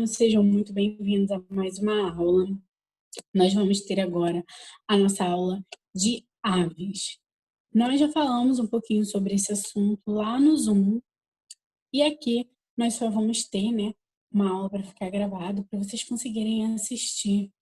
Sejam muito bem-vindos a mais uma aula. Nós vamos ter agora a nossa aula de aves. Nós já falamos um pouquinho sobre esse assunto lá no Zoom, e aqui nós só vamos ter, uma aula para ficar gravado, para vocês conseguirem assistir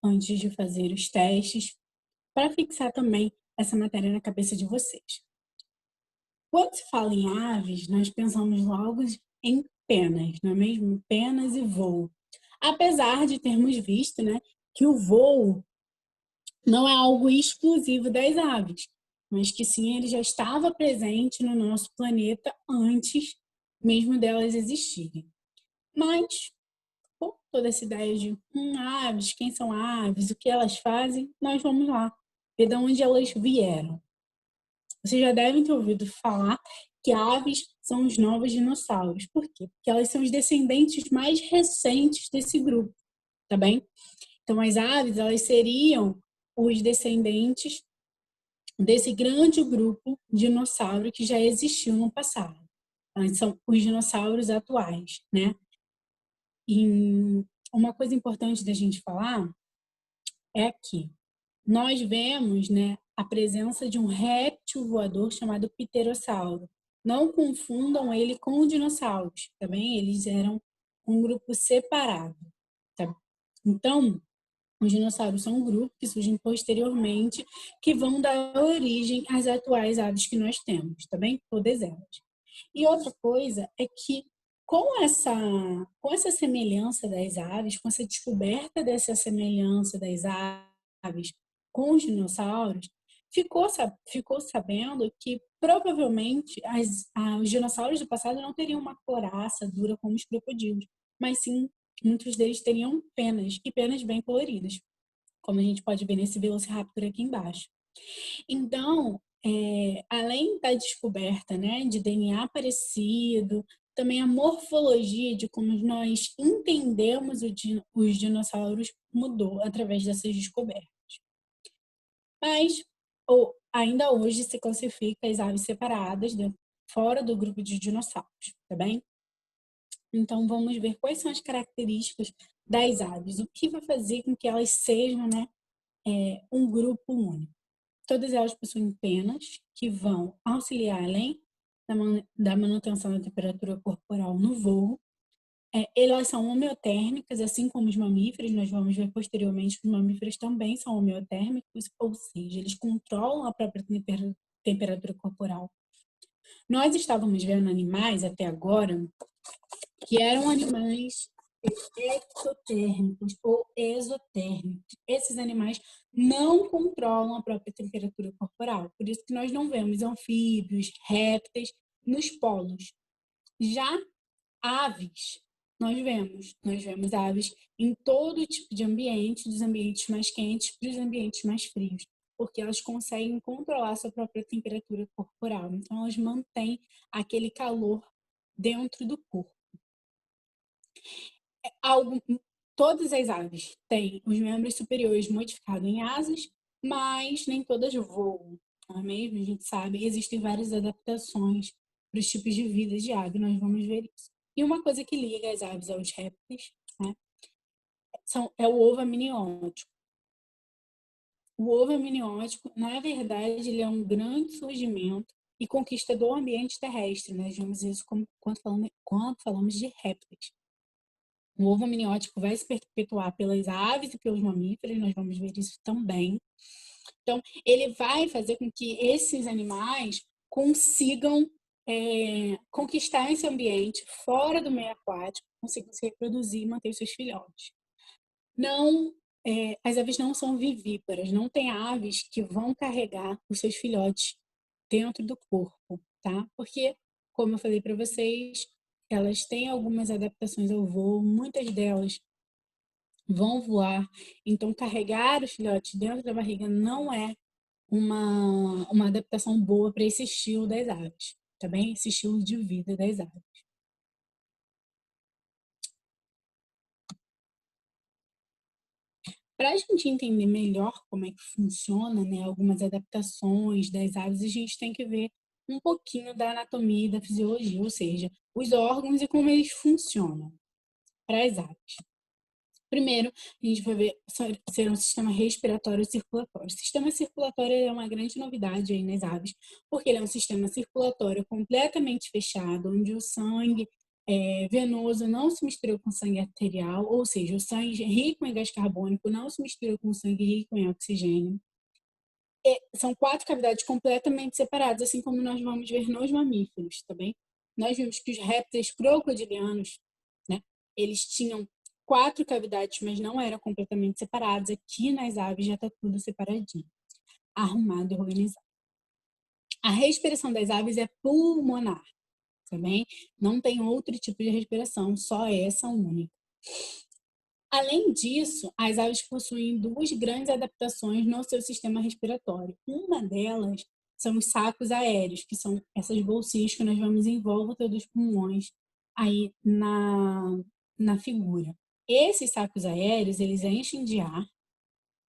antes de fazer os testes, para fixar também essa matéria na cabeça de vocês. Quando se fala em aves, nós pensamos logo em penas, não é mesmo? Penas e voo. Apesar de termos visto, que o voo não é algo exclusivo das aves, mas que sim, ele já estava presente no nosso planeta antes mesmo delas existirem. Mas, por toda essa ideia de aves, quem são aves, o que elas fazem, nós vamos lá ver de onde elas vieram. Vocês já devem ter ouvido falar que aves são os novos dinossauros. Por quê? Porque elas são os descendentes mais recentes desse grupo, tá bem? Então, as aves, elas seriam os descendentes desse grande grupo de dinossauro que já existiu no passado. Então, são os dinossauros atuais, né? E uma coisa importante da gente falar é que nós vemos, a presença de um réptil voador chamado pterossauro. Não confundam ele com os dinossauros, tá bem? Eles eram um grupo separado, tá? Então, os dinossauros são um grupo que surgem posteriormente, que vão dar origem às atuais aves que nós temos, tá bem? Todas elas. E outra coisa é que com essa semelhança das aves, com essa descoberta dessa semelhança das aves com os dinossauros, ficou sabendo que provavelmente os dinossauros do passado não teriam uma coraça dura como os crocodilos, mas sim muitos deles teriam penas, e penas bem coloridas, como a gente pode ver nesse Velociraptor aqui embaixo. Então, além da descoberta, de DNA parecido, também a morfologia de como nós entendemos os dinossauros mudou através dessas descobertas. Mas ainda hoje se classifica as aves separadas fora do grupo de dinossauros, tá bem? Então, vamos ver quais são as características das aves, o que vai fazer com que elas sejam, um grupo único. Todas elas possuem penas que vão auxiliar além da manutenção da temperatura corporal no voo. Elas são homeotérmicas, assim como os mamíferos. Nós vamos ver posteriormente que os mamíferos também são homeotérmicos, ou seja, eles controlam a própria temperatura corporal. Nós estávamos vendo animais até agora que eram animais ectotérmicos ou exotérmicos. Esses animais não controlam a própria temperatura corporal. Por isso que nós não vemos anfíbios, répteis nos polos. Já aves, nós vemos aves em todo tipo de ambiente, dos ambientes mais quentes para os ambientes mais frios, porque elas conseguem controlar a sua própria temperatura corporal. Então, elas mantêm aquele calor dentro do corpo. Todas as aves têm os membros superiores modificados em asas, mas nem todas voam, não é mesmo? A gente sabe que existem várias adaptações para os tipos de vida de ave, nós vamos ver isso. E uma coisa que liga as aves aos répteis, é o ovo amniótico. O ovo amniótico, na verdade, ele é um grande surgimento e conquista do ambiente terrestre. Nós vemos isso quando falamos de répteis. O ovo amniótico vai se perpetuar pelas aves e pelos mamíferos, nós vamos ver isso também. Então, ele vai fazer com que esses animais consigam conquistar esse ambiente fora do meio aquático, consigam se reproduzir e manter os seus filhotes. As aves não são vivíparas, não tem aves que vão carregar os seus filhotes dentro do corpo, tá? Porque, como eu falei para vocês, elas têm algumas adaptações ao voo, muitas delas vão voar, então carregar os filhotes dentro da barriga não é uma adaptação boa para esse estilo das aves, tá bem? Esse estilo de vida das aves. Para a gente entender melhor como é que funciona, algumas adaptações das aves, a gente tem que ver um pouquinho da anatomia e da fisiologia, ou seja, os órgãos e como eles funcionam. para as aves. Primeiro, a gente vai ver ser um sistema respiratório circulatório. O sistema circulatório é uma grande novidade aí nas aves, porque ele é um sistema circulatório completamente fechado, onde o sangue venoso não se mistura com o sangue arterial, ou seja, o sangue rico em gás carbônico não se mistura com o sangue rico em oxigênio. São 4 cavidades completamente separadas, assim como nós vamos ver nos mamíferos, tá bem? Nós vimos que os répteis crocodilianos, né, eles tinham 4 cavidades, mas não eram completamente separados. Aqui nas aves já está tudo separadinho, arrumado e organizado. A respiração das aves é pulmonar, tá bem? Não tem outro tipo de respiração, só essa única. Além disso, as aves possuem 2 grandes adaptações no seu sistema respiratório. Uma delas são os sacos aéreos, que são essas bolsinhas que nós vamos em volta dos pulmões aí na figura. Esses sacos aéreos, eles enchem de ar,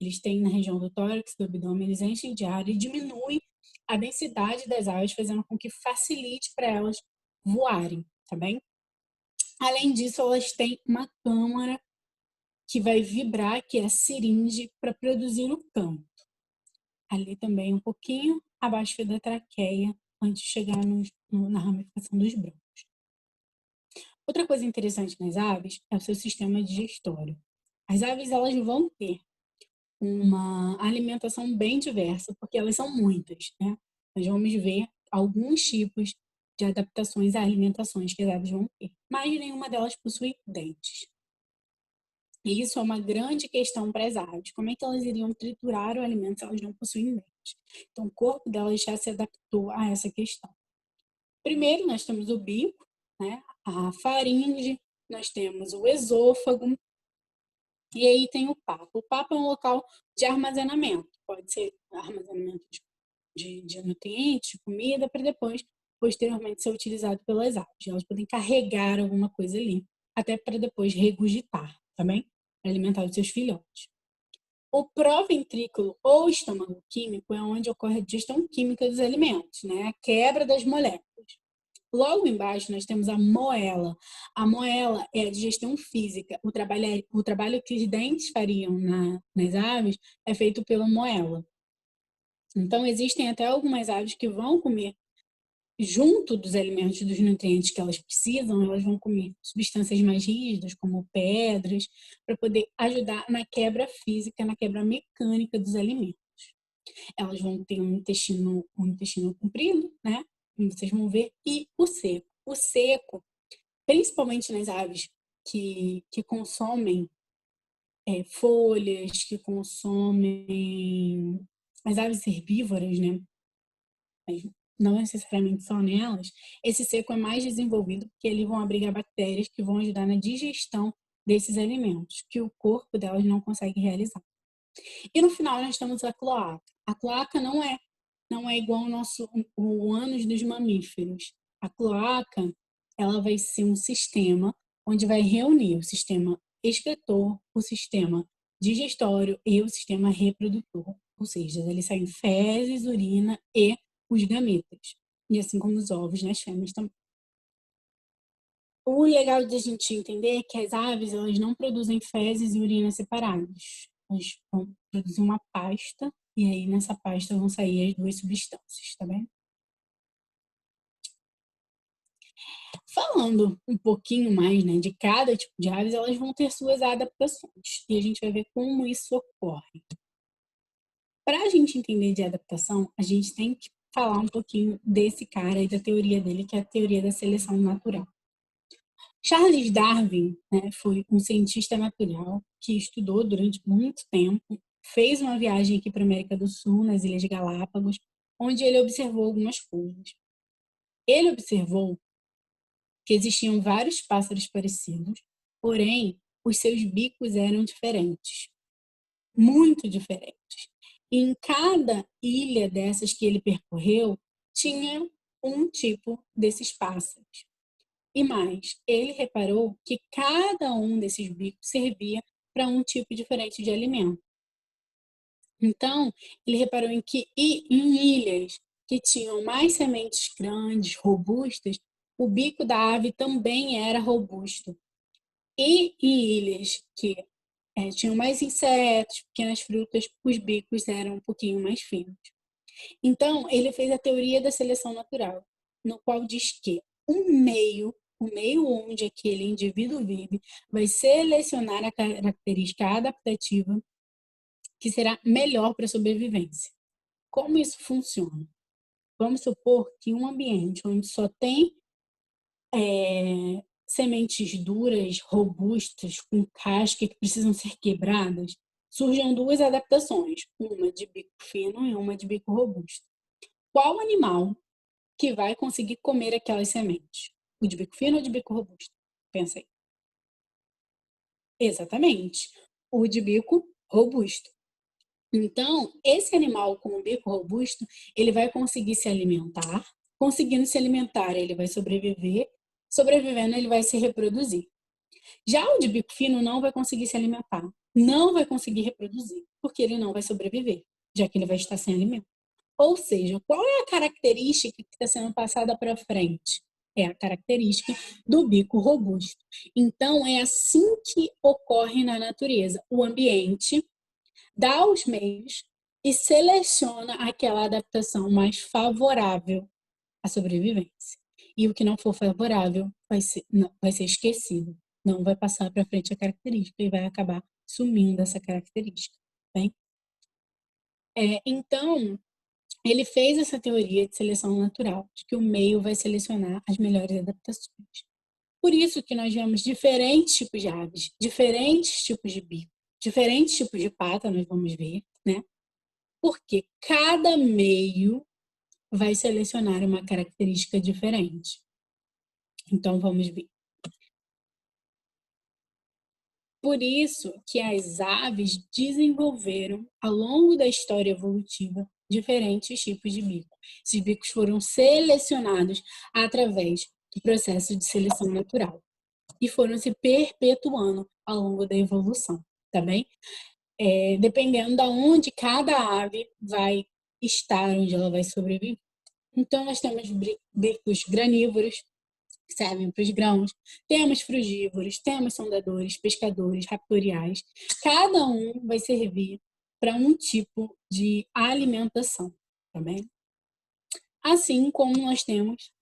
eles têm na região do tórax, do abdômen, eles enchem de ar e diminuem a densidade das aves, fazendo com que facilite para elas voarem, tá bem? Além disso, elas têm uma câmara que vai vibrar, que é a seringe, para produzir o canto. Ali também um pouquinho abaixo da traqueia, antes de chegar na ramificação dos brônquios. Outra coisa interessante nas aves é o seu sistema digestório. As aves elas vão ter uma alimentação bem diversa, porque elas são muitas, né? Nós vamos ver alguns tipos de adaptações a alimentações que as aves vão ter, mas nenhuma delas possui dentes. E isso é uma grande questão para as aves. Como é que elas iriam triturar o alimento se elas não possuem dentes? Então, o corpo delas já se adaptou a essa questão. Primeiro, nós temos o bico, né? A faringe, nós temos o esôfago, e aí tem o papo. O papo é um local de armazenamento. Pode ser armazenamento de nutrientes, de comida, para depois, posteriormente, ser utilizado pelas aves. Elas podem carregar alguma coisa ali, até para depois regurgitar, tá bem? Para alimentar os seus filhotes. O proventrículo ou estômago químico é onde ocorre a digestão química dos alimentos, né? A quebra das moléculas. Logo embaixo nós temos a moela. A moela é a digestão física. O trabalho que os dentes fariam nas aves é feito pela moela. Então existem até algumas aves que vão comer junto dos alimentos, dos nutrientes que elas precisam, elas vão comer substâncias mais rígidas, como pedras, para poder ajudar na quebra física, na quebra mecânica dos alimentos. Elas vão ter um intestino comprido, né? Como vocês vão ver, e o seco. O seco, principalmente nas aves que consomem folhas, que consomem as aves herbívoras, né? Não necessariamente só nelas, esse seco é mais desenvolvido porque eles vão abrigar bactérias que vão ajudar na digestão desses alimentos, que o corpo delas não consegue realizar. E no final nós temos a cloaca. A cloaca não é igual o ânus dos mamíferos. A cloaca, ela vai ser um sistema onde vai reunir o sistema excretor, o sistema digestório e o sistema reprodutor. Ou seja, eles saem fezes, urina e os gametas. E assim como os ovos nas fêmeas também. O legal de a gente entender é que as aves elas não produzem fezes e urina separados. Elas vão produzir uma pasta e aí nessa pasta vão sair as 2 substâncias, tá bem? Falando um pouquinho mais, né, de cada tipo de aves, elas vão ter suas adaptações e a gente vai ver como isso ocorre. Para a gente entender de adaptação, a gente tem que falar um pouquinho desse cara e da teoria dele, que é a teoria da seleção natural. Charles Darwin, né, foi um cientista natural que estudou durante muito tempo, fez uma viagem aqui para a América do Sul, nas Ilhas Galápagos, onde ele observou algumas coisas. Ele observou que existiam vários pássaros parecidos, porém, os seus bicos eram diferentes, muito diferentes. E em cada ilha dessas que ele percorreu, tinha um tipo desses pássaros. E mais, ele reparou que cada um desses bicos servia para um tipo diferente de alimento. Então, ele reparou em ilhas que tinham mais sementes grandes, robustas, o bico da ave também era robusto. E em ilhas que tinham mais insetos, pequenas frutas, os bicos eram um pouquinho mais finos. Então, ele fez a teoria da seleção natural, no qual diz que o meio onde aquele indivíduo vive, vai selecionar a característica adaptativa que será melhor para a sobrevivência. Como isso funciona? Vamos supor que um ambiente onde só tem sementes duras, robustas, com casca que precisam ser quebradas, surjam duas adaptações, uma de bico fino e uma de bico robusto. Qual animal que vai conseguir comer aquelas sementes? O de bico fino ou de bico robusto? Pensa aí. Exatamente. O de bico robusto. Então, esse animal com o bico robusto, ele vai conseguir se alimentar. Conseguindo se alimentar, ele vai sobreviver. Sobrevivendo, ele vai se reproduzir. Já o de bico fino não vai conseguir se alimentar. Não vai conseguir reproduzir, porque ele não vai sobreviver, já que ele vai estar sem alimento. Ou seja, qual é a característica que está sendo passada para frente? É a característica do bico robusto. Então, é assim que ocorre na natureza. O ambiente dá os meios e seleciona aquela adaptação mais favorável à sobrevivência. E o que não for favorável vai ser esquecido. Não vai passar para frente a característica e vai acabar sumindo essa característica. Bem? Então, ele fez essa teoria de seleção natural, de que o meio vai selecionar as melhores adaptações. Por isso que nós vemos diferentes tipos de aves, diferentes tipos de bico, diferentes tipos de pata, nós vamos ver, né? Porque cada meio vai selecionar uma característica diferente. Então, vamos ver. Por isso que as aves desenvolveram, ao longo da história evolutiva, diferentes tipos de bico. Esses bicos foram selecionados através do processo de seleção natural e foram se perpetuando ao longo da evolução, tá bem? Dependendo de onde cada ave vai estar, onde ela vai sobreviver. Então, nós temos bicos granívoros, que servem para os grãos, temos frugívoros, temos sondadores, pescadores, raptoriais. Cada um vai servir para um tipo de alimentação, tá bem? Assim como nós temos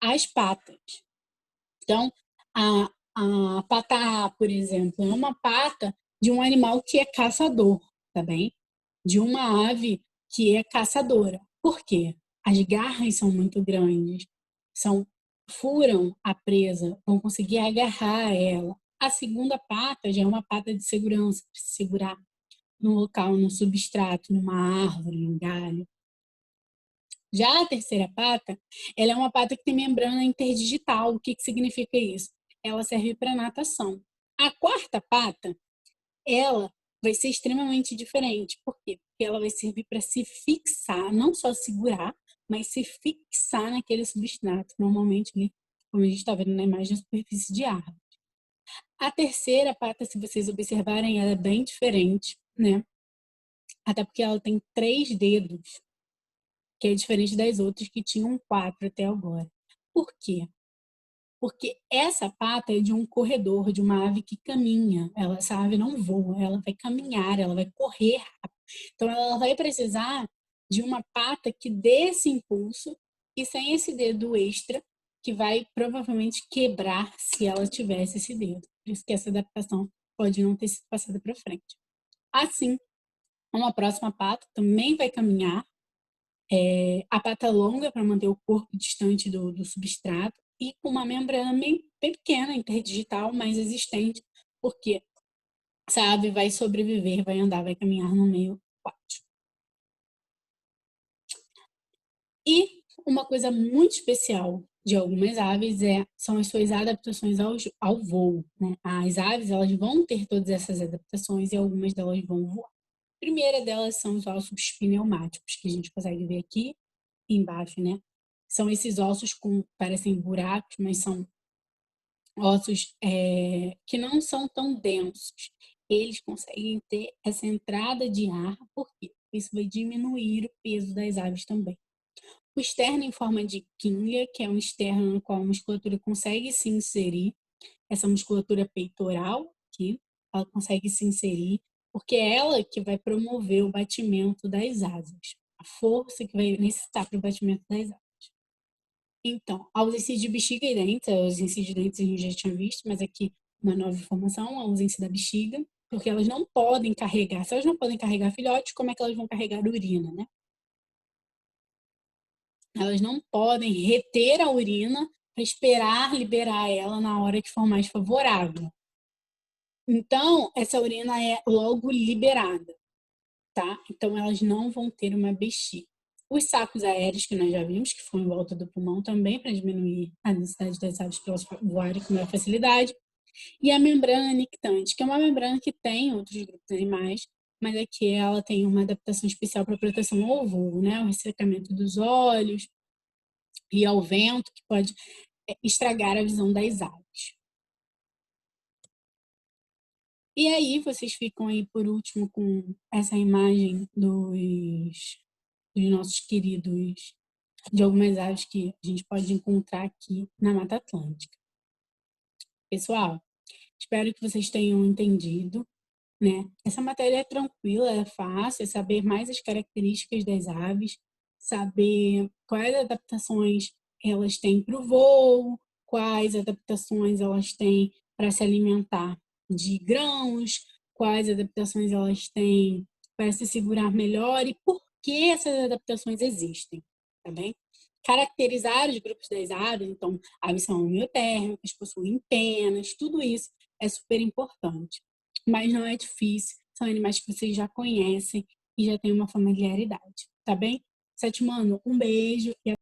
as patas. Então, a pata A, por exemplo, é uma pata de um animal que é caçador, tá bem? De uma ave que é caçadora. Por quê? As garras são muito grandes, furam a presa, vão conseguir agarrar ela. A segunda pata já é uma pata de segurança, para se segurar no local, no substrato, numa árvore, num galho. Já a terceira pata, ela é uma pata que tem membrana interdigital. O que significa isso? Ela serve para natação. A quarta pata, ela vai ser extremamente diferente. Por quê? Porque ela vai servir para se fixar, não só segurar, mas se fixar naquele substrato, normalmente ali, como a gente está vendo na imagem, na superfície de árvore. A terceira pata, se vocês observarem, ela é bem diferente, né? Até porque ela tem 3 dedos, que é diferente das outras que tinham 4 até agora. Por quê? Porque essa pata é de um corredor, de uma ave que caminha. Essa ave não voa, ela vai caminhar, ela vai correr rápido. Então, ela vai precisar de uma pata que dê esse impulso e sem esse dedo extra, que vai provavelmente quebrar se ela tivesse esse dedo. Por isso que essa adaptação pode não ter sido passada para frente. Assim, uma próxima pata também vai caminhar, a pata longa para manter o corpo distante do substrato e com uma membrana bem pequena, interdigital, mais existente, porque essa ave vai sobreviver, vai andar, vai caminhar no meio aquático. E uma coisa muito especial de algumas aves são as suas adaptações ao voo, né? As aves, elas vão ter todas essas adaptações e algumas delas vão voar. A primeira delas são os ossos pneumáticos, que a gente consegue ver aqui embaixo, né? São esses ossos com parecem buracos, mas são ossos que não são tão densos. Eles conseguem ter essa entrada de ar, porque isso vai diminuir o peso das aves também. O externo em forma de quilha, que é um externo no qual a musculatura consegue se inserir, essa musculatura peitoral aqui, ela consegue se inserir, porque é ela que vai promover o batimento das asas, a força que vai necessitar para o batimento das asas. Então, a ausência de bexiga e dentes, a ausência de dentes a gente já tinha visto, mas aqui uma nova informação, a ausência da bexiga, porque elas não podem carregar, se elas não podem carregar filhotes, como é que elas vão carregar urina, né? Elas não podem reter a urina para esperar liberar ela na hora que for mais favorável. Então, essa urina é logo liberada, tá? Então, elas não vão ter uma bexiga. Os sacos aéreos, que nós já vimos, que ficam em volta do pulmão também, para diminuir a necessidade das aves para elas voarem com maior facilidade. E a membrana nictante, que é uma membrana que tem outros grupos animais, mas aqui ela tem uma adaptação especial para proteção ao voo, né? O ressecamento dos olhos e ao vento, que pode estragar a visão das aves. E aí vocês ficam aí por último com essa imagem dos nossos queridos, de algumas aves que a gente pode encontrar aqui na Mata Atlântica. Pessoal, espero que vocês tenham entendido, né? Essa matéria é tranquila, é fácil, é saber mais as características das aves, saber quais adaptações elas têm para o voo, quais adaptações elas têm para se alimentar de grãos, quais adaptações elas têm para se segurar melhor e por que essas adaptações existem, tá bem? Caracterizar os grupos das aves, então, aves são homeotérmicas, possuem penas, tudo isso é super importante. Mas não é difícil, são animais que vocês já conhecem e já têm uma familiaridade, tá bem? Sétimo ano, um beijo e